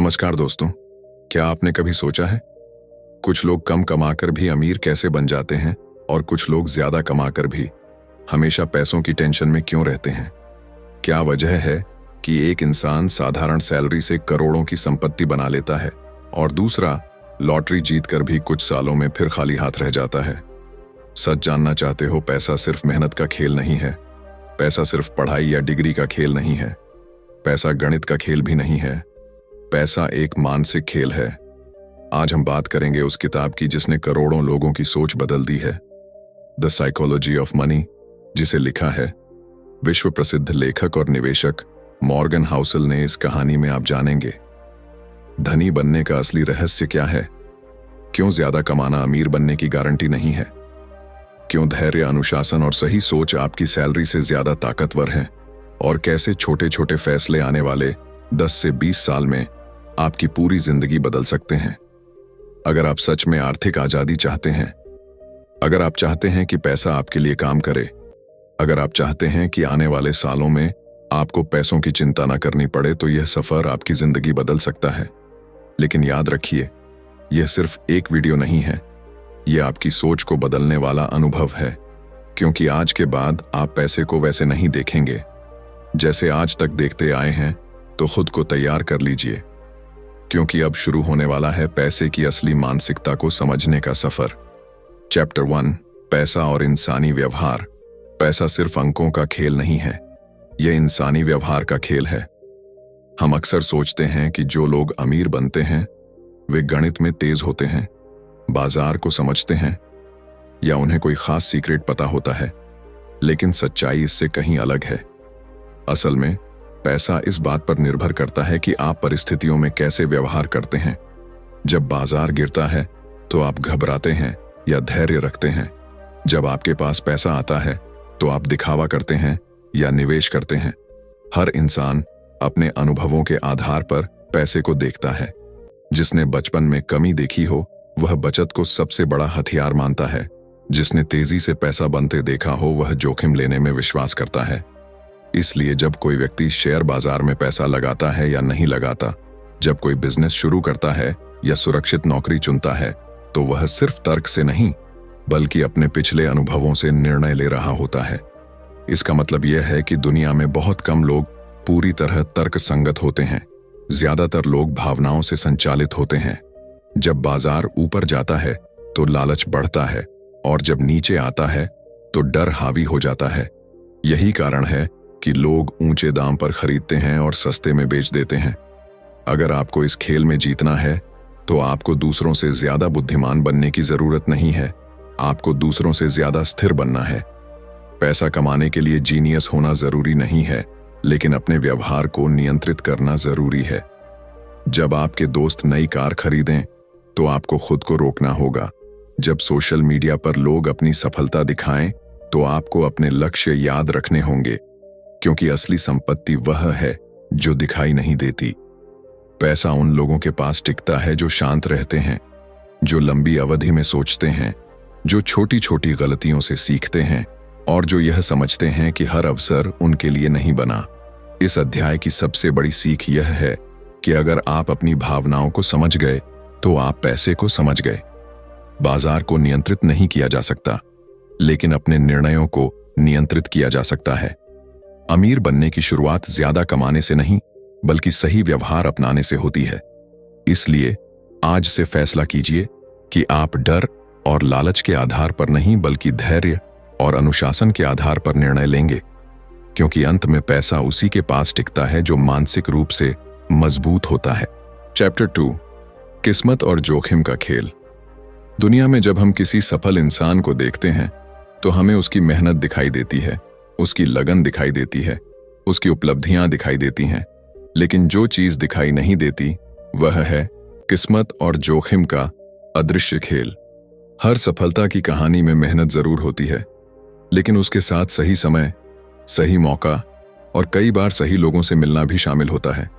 नमस्कार दोस्तों। क्या आपने कभी सोचा है कुछ लोग कम कमाकर भी अमीर कैसे बन जाते हैं और कुछ लोग ज्यादा कमाकर भी हमेशा पैसों की टेंशन में क्यों रहते हैं? क्या वजह है कि एक इंसान साधारण सैलरी से करोड़ों की संपत्ति बना लेता है और दूसरा लॉटरी जीतकर भी कुछ सालों में फिर खाली हाथ रह जाता है? सच जानना चाहते हो? पैसा सिर्फ मेहनत का खेल नहीं है। पैसा सिर्फ पढ़ाई या डिग्री का खेल नहीं है। पैसा गणित का खेल भी नहीं है। पैसा एक मानसिक खेल है। आज हम बात करेंगे उस किताब की जिसने करोड़ों लोगों की सोच बदल दी है, द साइकोलॉजी ऑफ मनी, जिसे लिखा है विश्व प्रसिद्ध लेखक और निवेशक मॉर्गन हाउसल ने। इस कहानी में आप जानेंगे धनी बनने का असली रहस्य क्या है, क्यों ज्यादा कमाना अमीर बनने की गारंटी नहीं है, क्यों धैर्य, अनुशासन और सही सोच आपकी सैलरी से ज्यादा ताकतवर हैं, और कैसे छोटे छोटे फैसले आने वाले 10 से 20 साल में आपकी पूरी जिंदगी बदल सकते हैं। अगर आप सच में आर्थिक आजादी चाहते हैं, अगर आप चाहते हैं कि पैसा आपके लिए काम करे, अगर आप चाहते हैं कि आने वाले सालों में आपको पैसों की चिंता न करनी पड़े, तो यह सफर आपकी जिंदगी बदल सकता है। लेकिन याद रखिए, यह सिर्फ एक वीडियो नहीं है, यह आपकी सोच को बदलने वाला अनुभव है। क्योंकि आज के बाद आप पैसे को वैसे नहीं देखेंगे जैसे आज तक देखते आए हैं। तो खुद को तैयार कर लीजिए, क्योंकि अब शुरू होने वाला है पैसे की असली मानसिकता को समझने का सफर। चैप्टर 1, पैसा और इंसानी व्यवहार। पैसा सिर्फ अंकों का खेल नहीं है, यह इंसानी व्यवहार का खेल है। हम अक्सर सोचते हैं कि जो लोग अमीर बनते हैं वे गणित में तेज होते हैं, बाजार को समझते हैं, या उन्हें कोई खास सीक्रेट पता होता है। लेकिन सच्चाई इससे कहीं अलग है। असल में पैसा इस बात पर निर्भर करता है कि आप परिस्थितियों में कैसे व्यवहार करते हैं। जब बाजार गिरता है तो आप घबराते हैं या धैर्य रखते हैं? जब आपके पास पैसा आता है तो आप दिखावा करते हैं या निवेश करते हैं? हर इंसान अपने अनुभवों के आधार पर पैसे को देखता है। जिसने बचपन में कमी देखी हो वह बचत को सबसे बड़ा हथियार मानता है। जिसने तेजी से पैसा बनते देखा हो वह जोखिम लेने में विश्वास करता है। इसलिए जब कोई व्यक्ति शेयर बाजार में पैसा लगाता है या नहीं लगाता, जब कोई बिजनेस शुरू करता है या सुरक्षित नौकरी चुनता है, तो वह सिर्फ तर्क से नहीं बल्कि अपने पिछले अनुभवों से निर्णय ले रहा होता है। इसका मतलब यह है कि दुनिया में बहुत कम लोग पूरी तरह तर्क संगत होते हैं। ज्यादातर लोग भावनाओं से संचालित होते हैं। जब बाजार ऊपर जाता है तो लालच बढ़ता है, और जब नीचे आता है तो डर हावी हो जाता है। यही कारण है कि लोग ऊंचे दाम पर खरीदते हैं और सस्ते में बेच देते हैं। अगर आपको इस खेल में जीतना है तो आपको दूसरों से ज्यादा बुद्धिमान बनने की जरूरत नहीं है, आपको दूसरों से ज्यादा स्थिर बनना है। पैसा कमाने के लिए जीनियस होना जरूरी नहीं है, लेकिन अपने व्यवहार को नियंत्रित करना जरूरी है। जब आपके दोस्त नई कार खरीदें तो आपको खुद को रोकना होगा। जब सोशल मीडिया पर लोग अपनी सफलता दिखाएं तो आपको अपने लक्ष्य याद रखने होंगे, क्योंकि असली संपत्ति वह है जो दिखाई नहीं देती। पैसा उन लोगों के पास टिकता है जो शांत रहते हैं, जो लंबी अवधि में सोचते हैं, जो छोटी छोटी गलतियों से सीखते हैं, और जो यह समझते हैं कि हर अवसर उनके लिए नहीं बना। इस अध्याय की सबसे बड़ी सीख यह है कि अगर आप अपनी भावनाओं को समझ गए तो आप पैसे को समझ गए। बाजार को नियंत्रित नहीं किया जा सकता, लेकिन अपने निर्णयों को नियंत्रित किया जा सकता है। अमीर बनने की शुरुआत ज्यादा कमाने से नहीं बल्कि सही व्यवहार अपनाने से होती है। इसलिए आज से फैसला कीजिए कि आप डर और लालच के आधार पर नहीं बल्कि धैर्य और अनुशासन के आधार पर निर्णय लेंगे, क्योंकि अंत में पैसा उसी के पास टिकता है जो मानसिक रूप से मजबूत होता है। चैप्टर 2, किस्मत और जोखिम का खेल। दुनिया में जब हम किसी सफल इंसान को देखते हैं तो हमें उसकी मेहनत दिखाई देती है, उसकी लगन दिखाई देती है, उसकी उपलब्धियां दिखाई देती हैं। लेकिन जो चीज दिखाई नहीं देती वह है किस्मत और जोखिम का अदृश्य खेल। हर सफलता की कहानी में मेहनत जरूर होती है, लेकिन उसके साथ सही समय, सही मौका और कई बार सही लोगों से मिलना भी शामिल होता है।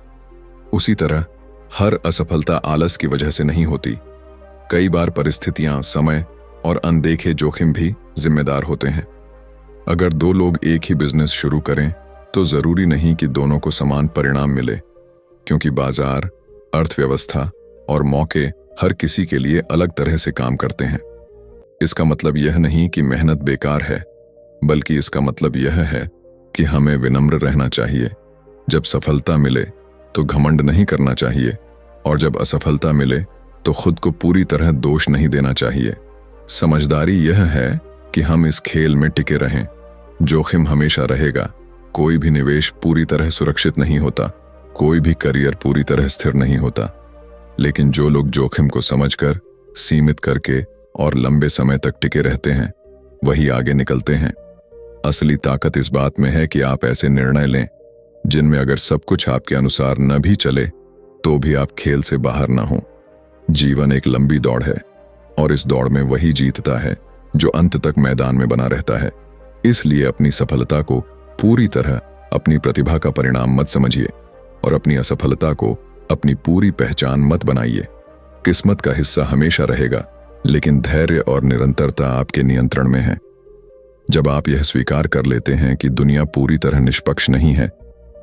उसी तरह हर असफलता आलस की वजह से नहीं होती। कई बार परिस्थितियां, समय और अनदेखे जोखिम भी जिम्मेदार होते हैं। अगर दो लोग एक ही बिजनेस शुरू करें तो जरूरी नहीं कि दोनों को समान परिणाम मिले, क्योंकि बाजार, अर्थव्यवस्था और मौके हर किसी के लिए अलग तरह से काम करते हैं। इसका मतलब यह नहीं कि मेहनत बेकार है, बल्कि इसका मतलब यह है कि हमें विनम्र रहना चाहिए। जब सफलता मिले तो घमंड नहीं करना चाहिए, और जब असफलता मिले तो खुद को पूरी तरह दोष नहीं देना चाहिए। समझदारी यह है कि हम इस खेल में टिके रहें। जोखिम हमेशा रहेगा। कोई भी निवेश पूरी तरह सुरक्षित नहीं होता, कोई भी करियर पूरी तरह स्थिर नहीं होता। लेकिन जो लोग जोखिम को समझकर, सीमित करके और लंबे समय तक टिके रहते हैं, वही आगे निकलते हैं। असली ताकत इस बात में है कि आप ऐसे निर्णय लें जिनमें अगर सब कुछ आपके अनुसार न भी चले तो भी आप खेल से बाहर न हों। जीवन एक लंबी दौड़ है, और इस दौड़ में वही जीतता है जो अंत तक मैदान में बना रहता है। इसलिए अपनी सफलता को पूरी तरह अपनी प्रतिभा का परिणाम मत समझिए, और अपनी असफलता को अपनी पूरी पहचान मत बनाइए। किस्मत का हिस्सा हमेशा रहेगा, लेकिन धैर्य और निरंतरता आपके नियंत्रण में है। जब आप यह स्वीकार कर लेते हैं कि दुनिया पूरी तरह निष्पक्ष नहीं है,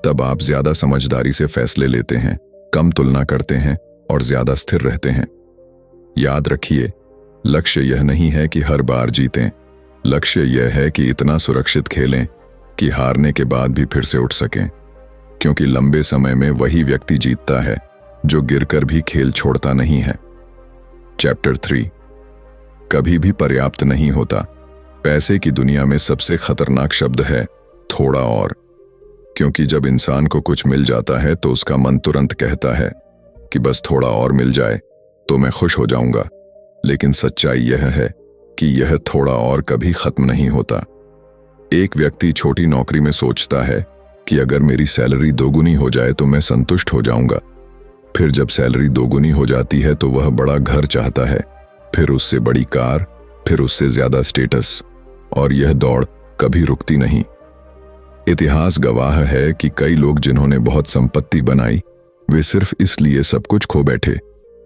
तब आप ज्यादा समझदारी से फैसले लेते हैं, कम तुलना करते हैं और ज्यादा स्थिर रहते हैं। याद रखिए, लक्ष्य यह नहीं है कि हर बार जीतें। लक्ष्य यह है कि इतना सुरक्षित खेलें कि हारने के बाद भी फिर से उठ सकें, क्योंकि लंबे समय में वही व्यक्ति जीतता है जो गिरकर भी खेल छोड़ता नहीं है। चैप्टर 3। कभी भी पर्याप्त नहीं होता। पैसे की दुनिया में सबसे खतरनाक शब्द है थोड़ा और, क्योंकि जब इंसान को कुछ मिल जाता है तो उसका मन तुरंत कहता है कि बस थोड़ा और मिल जाए तो मैं खुश हो जाऊंगा। लेकिन सच्चाई यह है कि यह थोड़ा और कभी खत्म नहीं होता। एक व्यक्ति छोटी नौकरी में सोचता है कि अगर मेरी सैलरी दोगुनी हो जाए तो मैं संतुष्ट हो जाऊंगा। फिर जब सैलरी दोगुनी हो जाती है तो वह बड़ा घर चाहता है, फिर उससे बड़ी कार, फिर उससे ज्यादा स्टेटस, और यह दौड़ कभी रुकती नहीं। इतिहास गवाह है कि कई लोग जिन्होंने बहुत संपत्ति बनाई, वे सिर्फ इसलिए सब कुछ खो बैठे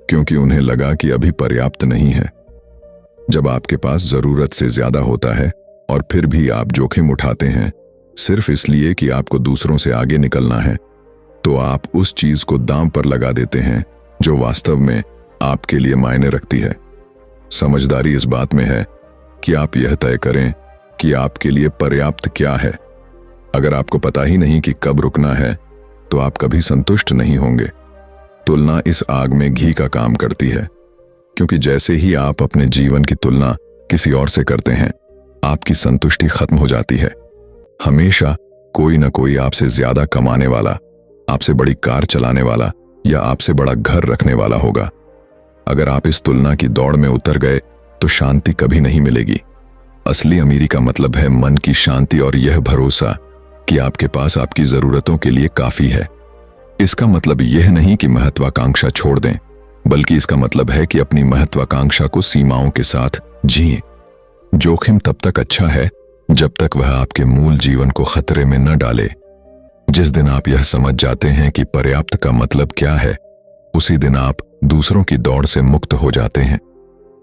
क्योंकि उन्हें लगा कि अभी पर्याप्त नहीं है। जब आपके पास जरूरत से ज्यादा होता है और फिर भी आप जोखिम उठाते हैं सिर्फ इसलिए कि आपको दूसरों से आगे निकलना है, तो आप उस चीज को दांव पर लगा देते हैं जो वास्तव में आपके लिए मायने रखती है। समझदारी इस बात में है कि आप यह तय करें कि आपके लिए पर्याप्त क्या है। अगर आपको पता ही नहीं कि कब रुकना है, तो आप कभी संतुष्ट नहीं होंगे। तुलना इस आग में घी का काम करती है, क्योंकि जैसे ही आप अपने जीवन की तुलना किसी और से करते हैं, आपकी संतुष्टि खत्म हो जाती है। हमेशा कोई न कोई आपसे ज्यादा कमाने वाला, आपसे बड़ी कार चलाने वाला या आपसे बड़ा घर रखने वाला होगा। अगर आप इस तुलना की दौड़ में उतर गए तो शांति कभी नहीं मिलेगी। असली अमीरी का मतलब है मन की शांति और यह भरोसा कि आपके पास आपकी जरूरतों के लिए काफी है। इसका मतलब यह नहीं कि महत्वाकांक्षा छोड़ दें, बल्कि इसका मतलब है कि अपनी महत्वाकांक्षा को सीमाओं के साथ जिएं। जोखिम तब तक अच्छा है जब तक वह आपके मूल जीवन को खतरे में न डाले। जिस दिन आप यह समझ जाते हैं कि पर्याप्त का मतलब क्या है, उसी दिन आप दूसरों की दौड़ से मुक्त हो जाते हैं।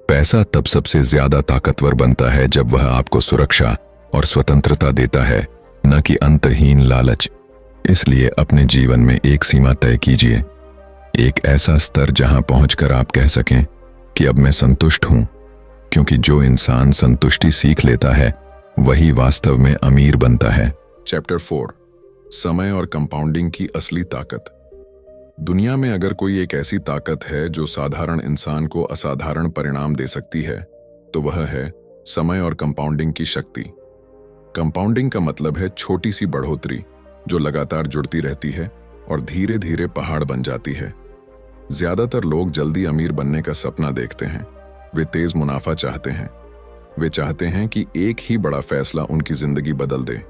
पैसा तब सबसे ज्यादा ताकतवर बनता है जब वह आपको सुरक्षा और स्वतंत्रता देता है, न कि अंतहीन लालच। इसलिए अपने जीवन में एक सीमा तय कीजिए, एक ऐसा स्तर जहां पहुंचकर आप कह सकें कि अब मैं संतुष्ट हूं, क्योंकि जो इंसान संतुष्टि सीख लेता है वही वास्तव में अमीर बनता है। चैप्टर 4। समय और कंपाउंडिंग की असली ताकत। दुनिया में अगर कोई एक ऐसी ताकत है जो साधारण इंसान को असाधारण परिणाम दे सकती है, तो वह है समय और कंपाउंडिंग की शक्ति। कंपाउंडिंग का मतलब है छोटी सी बढ़ोतरी जो लगातार जुड़ती रहती है और धीरे धीरे पहाड़ बन जाती है। ज्यादातर लोग जल्दी अमीर बनने का सपना देखते हैं। वे तेज मुनाफा चाहते हैं। वे चाहते हैं कि एक ही बड़ा फैसला उनकी जिंदगी बदल दे।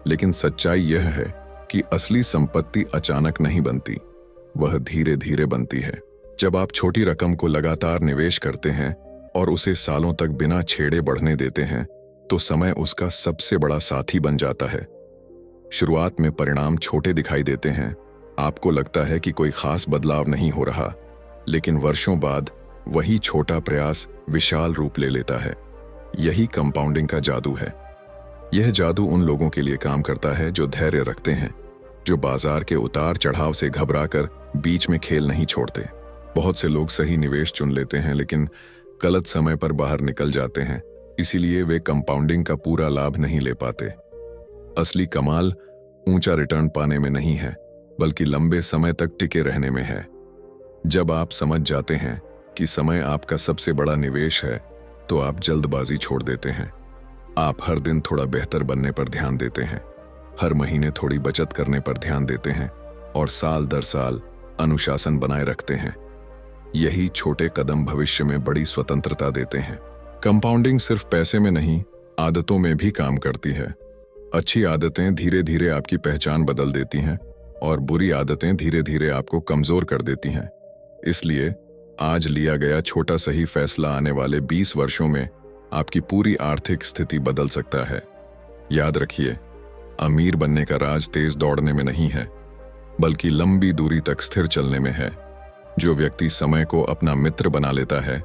लेकिन सच्चाई यह है कि असली संपत्ति अचानक नहीं बनती, वह धीरे धीरे बनती है। जब आप छोटी रकम को लगातार निवेश करते हैं और उसे सालों तक बिना छेड़े बढ़ने देते हैं, तो समय उसका सबसे बड़ा साथी बन जाता है। शुरुआत में परिणाम छोटे दिखाई देते हैं, आपको लगता है कि कोई खास बदलाव नहीं हो रहा, लेकिन वर्षों बाद वही छोटा प्रयास विशाल रूप ले लेता है। यही कंपाउंडिंग का जादू है। यह जादू उन लोगों के लिए काम करता है जो धैर्य रखते हैं, जो बाजार के उतार चढ़ाव से घबराकर बीच में खेल नहीं छोड़ते। बहुत से लोग सही निवेश चुन लेते हैं लेकिन गलत समय पर बाहर निकल जाते हैं, इसीलिए वे कंपाउंडिंग का पूरा लाभ नहीं ले पाते। असली कमाल ऊंचा रिटर्न पाने में नहीं है, बल्कि लंबे समय तक टिके रहने में है। जब आप समझ जाते हैं कि समय आपका सबसे बड़ा निवेश है, तो आप जल्दबाजी छोड़ देते हैं। आप हर दिन थोड़ा बेहतर बनने पर ध्यान देते हैं, हर महीने थोड़ी बचत करने पर ध्यान देते हैं और साल दर साल अनुशासन बनाए रखते हैं। यही छोटे कदम भविष्य में बड़ी स्वतंत्रता देते हैं। कंपाउंडिंग सिर्फ पैसे में नहीं, आदतों में भी काम करती है। अच्छी आदतें धीरे धीरे आपकी पहचान बदल देती हैं और बुरी आदतें धीरे धीरे आपको कमजोर कर देती हैं। इसलिए आज लिया गया छोटा सही फैसला आने वाले 20 वर्षों में आपकी पूरी आर्थिक स्थिति बदल सकता है। याद रखिए, अमीर बनने का राज तेज दौड़ने में नहीं है, बल्कि लंबी दूरी तक स्थिर चलने में है। जो व्यक्ति समय को अपना मित्र बना लेता है,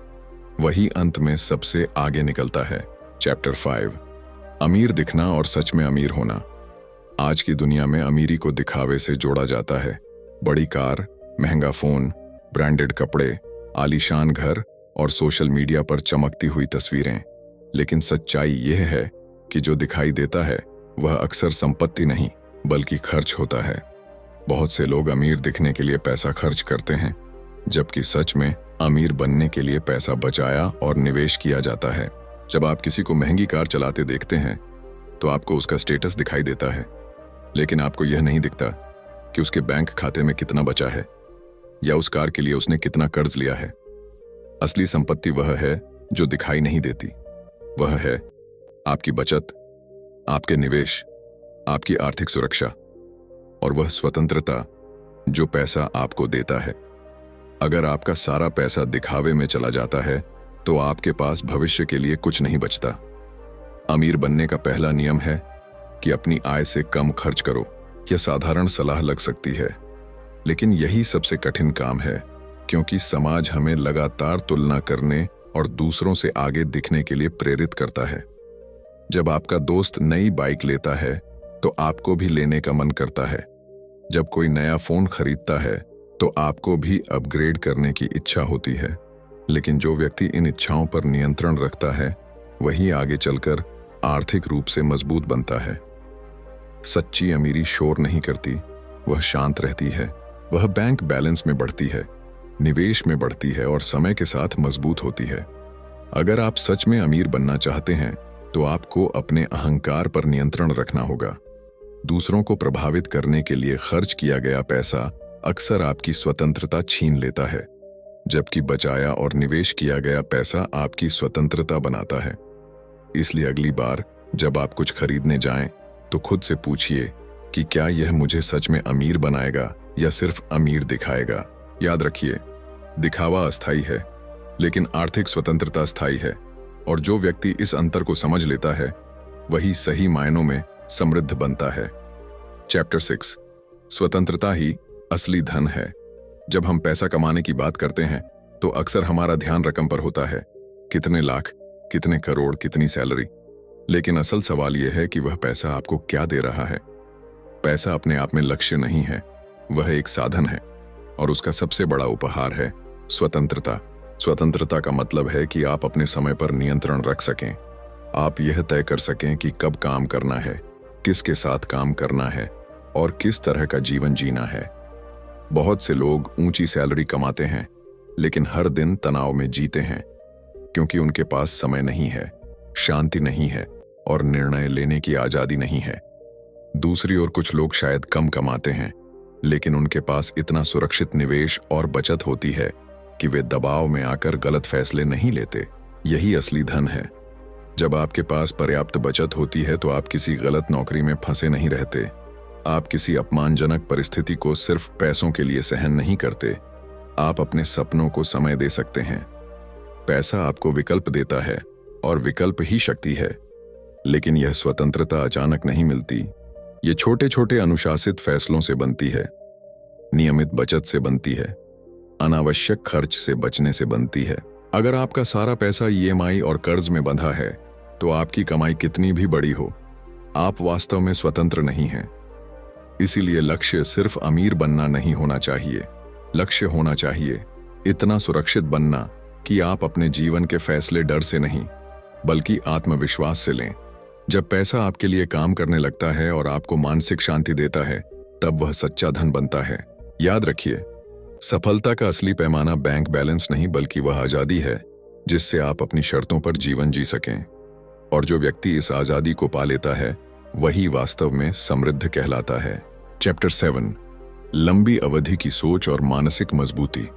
वही अंत में सबसे आगे निकलता है। चैप्टर 5, अमीर दिखना और सच में अमीर होना। आज की दुनिया में अमीरी को दिखावे से जोड़ा जाता है। बड़ी कार, महंगा फोन, ब्रांडेड कपड़े, आलीशान घर और सोशल मीडिया पर चमकती हुई तस्वीरें। लेकिन सच्चाई यह है कि जो दिखाई देता है वह अक्सर संपत्ति नहीं, बल्कि खर्च होता है। बहुत से लोग अमीर दिखने के लिए पैसा खर्च करते हैं, जबकि सच में अमीर बनने के लिए पैसा बचाया और निवेश किया जाता है। जब आप किसी को महंगी कार चलाते देखते हैं तो आपको उसका स्टेटस दिखाई देता है, लेकिन आपको यह नहीं दिखता कि उसके बैंक खाते में कितना बचा है या उस कार के लिए उसने कितना कर्ज लिया है। असली संपत्ति वह है जो दिखाई नहीं देती। वह है आपकी बचत, आपके निवेश, आपकी आर्थिक सुरक्षा और वह स्वतंत्रता जो पैसा आपको देता है। अगर आपका सारा पैसा दिखावे में चला जाता है तो आपके पास भविष्य के लिए कुछ नहीं बचता। अमीर बनने का पहला नियम है कि अपनी आय से कम खर्च करो। यह साधारण सलाह लग सकती है, लेकिन यही सबसे कठिन काम है, क्योंकि समाज हमें लगातार तुलना करने और दूसरों से आगे दिखने के लिए प्रेरित करता है। जब आपका दोस्त नई बाइक लेता है तो आपको भी लेने का मन करता है। जब कोई नया फोन खरीदता है तो आपको भी अपग्रेड करने की इच्छा होती है। लेकिन जो व्यक्ति इन इच्छाओं पर नियंत्रण रखता है, वही आगे चलकर आर्थिक रूप से मजबूत बनता है। सच्ची अमीरी शोर नहीं करती, वह शांत रहती है। वह बैंक बैलेंस में बढ़ती है, निवेश में बढ़ती है और समय के साथ मजबूत होती है। अगर आप सच में अमीर बनना चाहते हैं तो आपको अपने अहंकार पर नियंत्रण रखना होगा। दूसरों को प्रभावित करने के लिए खर्च किया गया पैसा अक्सर आपकी स्वतंत्रता छीन लेता है, जबकि बचाया और निवेश किया गया पैसा आपकी स्वतंत्रता बनाता है। इसलिए अगली बार जब आप कुछ खरीदने जाएं, तो खुद से पूछिए कि क्या यह मुझे सच में अमीर बनाएगा या सिर्फ अमीर दिखाएगा। याद रखिए, दिखावा अस्थायी है, लेकिन आर्थिक स्वतंत्रता स्थायी है, और जो व्यक्ति इस अंतर को समझ लेता है, वही सही मायनों में समृद्ध बनता है। चैप्टर 6, स्वतंत्रता ही असली धन है। जब हम पैसा कमाने की बात करते हैं तो अक्सर हमारा ध्यान रकम पर होता है, कितने लाख, कितने करोड़, कितनी सैलरी। लेकिन असल सवाल यह है कि वह पैसा आपको क्या दे रहा है। पैसा अपने आप में लक्ष्य नहीं है, वह एक साधन है, और उसका सबसे बड़ा उपहार है स्वतंत्रता। स्वतंत्रता का मतलब है कि आप अपने समय पर नियंत्रण रख सकें। आप यह तय कर सकें कि कब काम करना है, किसके साथ काम करना है और किस तरह का जीवन जीना है। बहुत से लोग ऊंची सैलरी कमाते हैं, लेकिन हर दिन तनाव में जीते हैं, क्योंकि उनके पास समय नहीं है, शांति नहीं है और निर्णय लेने की आजादी नहीं है। दूसरी ओर कुछ लोग शायद कम कमाते हैं, लेकिन उनके पास इतना सुरक्षित निवेश और बचत होती है कि वे दबाव में आकर गलत फैसले नहीं लेते। यही असली धन है। जब आपके पास पर्याप्त बचत होती है तो आप किसी गलत नौकरी में फंसे नहीं रहते। आप किसी अपमानजनक परिस्थिति को सिर्फ पैसों के लिए सहन नहीं करते। आप अपने सपनों को समय दे सकते हैं। पैसा आपको विकल्प देता है और विकल्प ही शक्ति है, लेकिन यह स्वतंत्रता अचानक नहीं मिलती। ये छोटे छोटे अनुशासित फैसलों से बनती है, नियमित बचत से बनती है, अनावश्यक खर्च से बचने से बनती है। अगर आपका सारा पैसा ईएमआई और कर्ज में बंधा है, तो आपकी कमाई कितनी भी बड़ी हो, आप वास्तव में स्वतंत्र नहीं हैं। इसीलिए लक्ष्य सिर्फ अमीर बनना नहीं होना चाहिए। लक्ष्य होना चाहिए इतना सुरक्षित बनना कि आप अपने जीवन के फैसले डर से नहीं बल्कि आत्मविश्वास से लें। जब पैसा आपके लिए काम करने लगता है और आपको मानसिक शांति देता है, तब वह सच्चा धन बनता है। याद रखिए, सफलता का असली पैमाना बैंक बैलेंस नहीं बल्कि वह आजादी है जिससे आप अपनी शर्तों पर जीवन जी सकें। और जो व्यक्ति इस आजादी को पा लेता है वही वास्तव में समृद्ध कहलाता है। चैप्टर 7, लंबी अवधि की सोच और मानसिक मजबूती।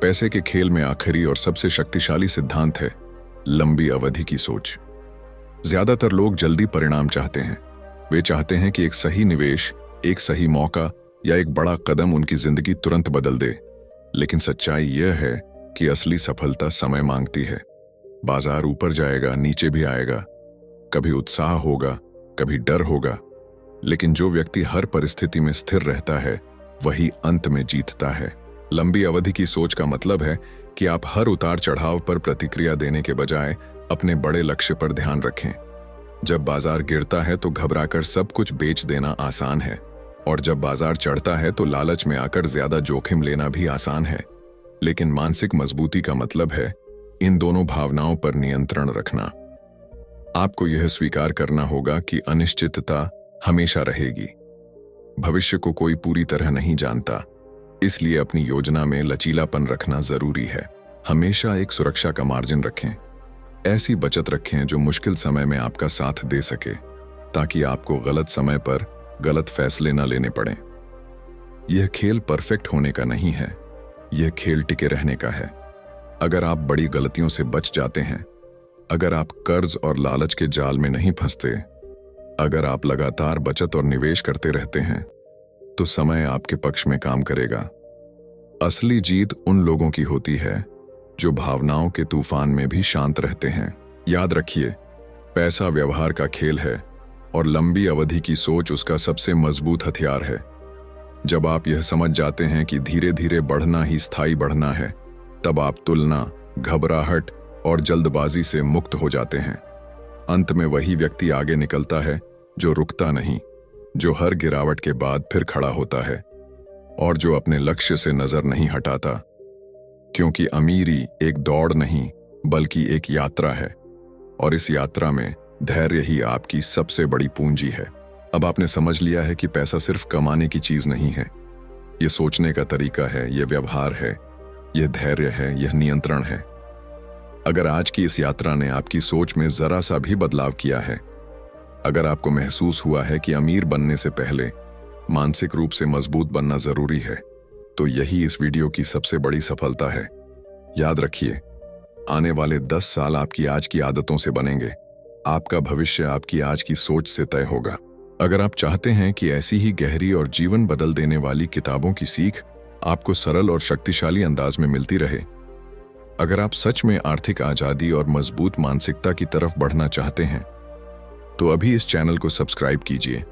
पैसे के खेल में आखिरी और सबसे शक्तिशाली सिद्धांत है लंबी अवधि की सोच। ज्यादातर लोग जल्दी परिणाम चाहते हैं। वे चाहते हैं कि एक सही निवेश, एक सही मौका या एक बड़ा कदम उनकी जिंदगी तुरंत बदल दे। लेकिन सच्चाई यह है कि असली सफलता समय मांगती है। बाजार ऊपर जाएगा, नीचे भी आएगा, कभी उत्साह होगा, कभी डर होगा, लेकिन जो व्यक्ति हर परिस्थिति में स्थिर रहता है वही अंत में जीतता है। लंबी अवधि की सोच का मतलब है कि आप हर उतार चढ़ाव पर प्रतिक्रिया देने के बजाय अपने बड़े लक्ष्य पर ध्यान रखें। जब बाजार गिरता है तो घबराकर सब कुछ बेच देना आसान है, और जब बाजार चढ़ता है तो लालच में आकर ज्यादा जोखिम लेना भी आसान है। लेकिन मानसिक मजबूती का मतलब है इन दोनों भावनाओं पर नियंत्रण रखना। आपको यह स्वीकार करना होगा कि अनिश्चितता हमेशा रहेगी। भविष्य को कोई पूरी तरह नहीं जानता, इसलिए अपनी योजना में लचीलापन रखना जरूरी है। हमेशा एक सुरक्षा का मार्जिन रखें। ऐसी बचत रखें जो मुश्किल समय में आपका साथ दे सके, ताकि आपको गलत समय पर गलत फैसले न लेने पड़े। यह खेल परफेक्ट होने का नहीं है, यह खेल टिके रहने का है। अगर आप बड़ी गलतियों से बच जाते हैं, अगर आप कर्ज और लालच के जाल में नहीं फंसते, अगर आप लगातार बचत और निवेश करते रहते हैं, तो समय आपके पक्ष में काम करेगा। असली जीत उन लोगों की होती है जो भावनाओं के तूफान में भी शांत रहते हैं। याद रखिए, पैसा व्यवहार का खेल है और लंबी अवधि की सोच उसका सबसे मजबूत हथियार है। जब आप यह समझ जाते हैं कि धीरे धीरे बढ़ना ही स्थायी बढ़ना है, तब आप तुलना, घबराहट और जल्दबाजी से मुक्त हो जाते हैं। अंत में वही व्यक्ति आगे निकलता है जो रुकता नहीं, जो हर गिरावट के बाद फिर खड़ा होता है और जो अपने लक्ष्य से नजर नहीं हटाता। क्योंकि अमीरी एक दौड़ नहीं बल्कि एक यात्रा है, और इस यात्रा में धैर्य ही आपकी सबसे बड़ी पूंजी है। अब आपने समझ लिया है कि पैसा सिर्फ कमाने की चीज नहीं है, यह सोचने का तरीका है, यह व्यवहार है, यह धैर्य है, यह नियंत्रण है। अगर आज की इस यात्रा ने आपकी सोच में जरा सा भी बदलाव किया है, अगर आपको महसूस हुआ है कि अमीर बनने से पहले मानसिक रूप से मजबूत बनना जरूरी है, तो यही इस वीडियो की सबसे बड़ी सफलता है। याद रखिए, आने वाले 10 साल आपकी आज की आदतों से बनेंगे। आपका भविष्य आपकी आज की सोच से तय होगा। अगर आप चाहते हैं कि ऐसी ही गहरी और जीवन बदल देने वाली किताबों की सीख आपको सरल और शक्तिशाली अंदाज में मिलती रहे, अगर आप सच में आर्थिक आजादी और मजबूत मानसिकता की तरफ बढ़ना चाहते हैं, तो अभी इस चैनल को सब्सक्राइब कीजिए,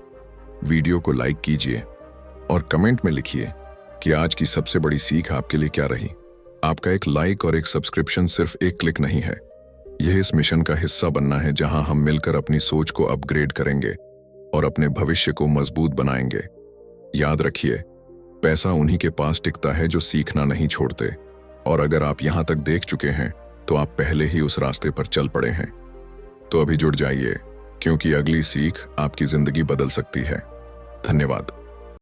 वीडियो को लाइक कीजिए और कमेंट में लिखिए कि आज की सबसे बड़ी सीख आपके लिए क्या रही। आपका एक लाइक और एक सब्सक्रिप्शन सिर्फ एक क्लिक नहीं है, यह इस मिशन का हिस्सा बनना है जहां हम मिलकर अपनी सोच को अपग्रेड करेंगे और अपने भविष्य को मजबूत बनाएंगे। याद रखिए, पैसा उन्हीं के पास टिकता है जो सीखना नहीं छोड़ते, और अगर आप यहां तक देख चुके हैं तो आप पहले ही उस रास्ते पर चल पड़े हैं। तो अभी जुड़ जाइए, क्योंकि अगली सीख आपकी जिंदगी बदल सकती है। धन्यवाद।